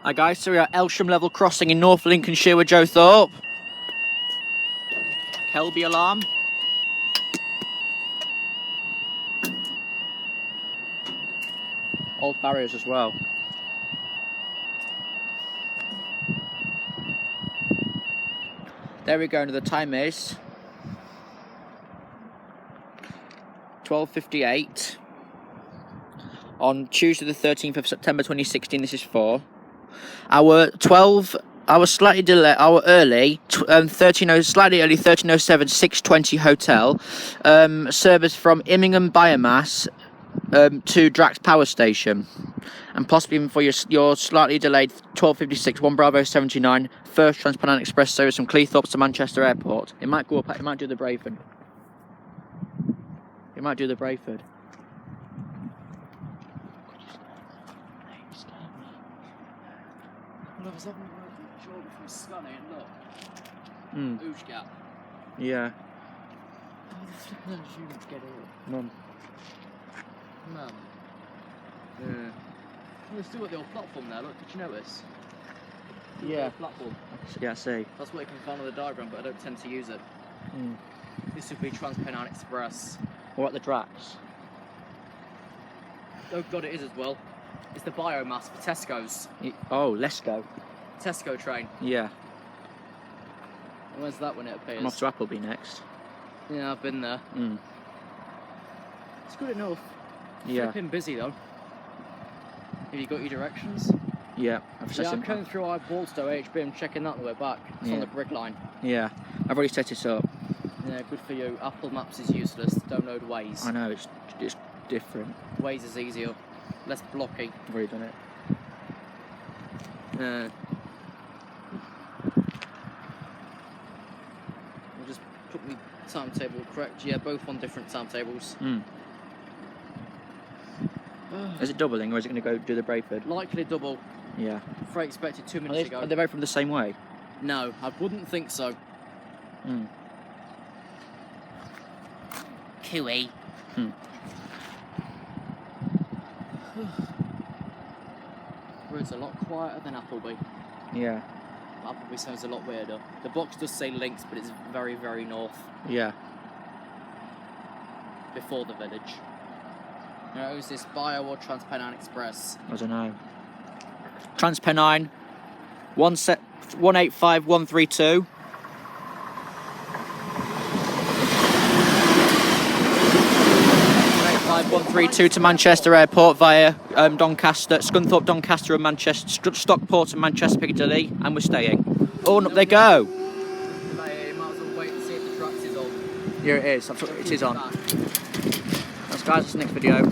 Hi guys, so we're at Elsham level crossing in North Lincolnshire with Joe Thorpe. Kelby alarm. Old barriers as well. There we go, and the time is 12:58 on Tuesday the 13th of September 2016. This is for our slightly early 1307 620 hotel service from Immingham Biomass to Drax Power Station, and possibly even for your slightly delayed 12:56 1 Bravo 79 first Trans-Pennine Express service from Cleethorpes to Manchester Airport. It might go up. It might do the Brayford. It might do the Brayford. Well, I was having a word with Jordan from Scunny and look. Oosh gap. Yeah. Oh, the flipping hell did you get it? Mum. Mum. Yeah. Well, there's still got the old platform there, look, did you notice? Yeah. Platform. Yeah, I see. That's what you can find on the diagram, but I don't tend to use it. This would be Trans-Pennine Express. Or at the Drax. Oh god, it is as well. It's the biomass for Tesco's. Oh, let's go. Tesco train. Yeah. And where's that when it appears? I'm off to Appleby next. Yeah, I've been there. It's good enough. Yeah. Flipping busy though. Have you got your directions? Yeah. I'm going through our Walstow HB and checking that on the way back. It's on the brick line. Yeah. I've already set it up. Yeah, good for you. Apple Maps is useless. Don't load Waze. I know, it's different. Waze is easier. Less blocky. I've already done it. We'll just put the timetable correct. Yeah, both on different timetables. Is it doubling or is it going to go do the Brayford? Likely double. Yeah. Freight expected 2 minutes ago. Are they both from the same way? No, I wouldn't think so. Cooey. Road's a lot quieter than Appleby. Yeah. Appleby sounds a lot weirder. The box does say links, but it's very, very north. Yeah. Before the village. Now, is this Bio or Trans-Pennine Express? I don't know. Trans-Pennine 185132. 132 to Manchester Airport via Doncaster, Scunthorpe, Doncaster and Manchester, Stockport and Manchester Piccadilly, and we're staying. Oh, and up they go! You might as well wait and see if the Drax is on. Here it is, it is on. That's guys, that's the next video.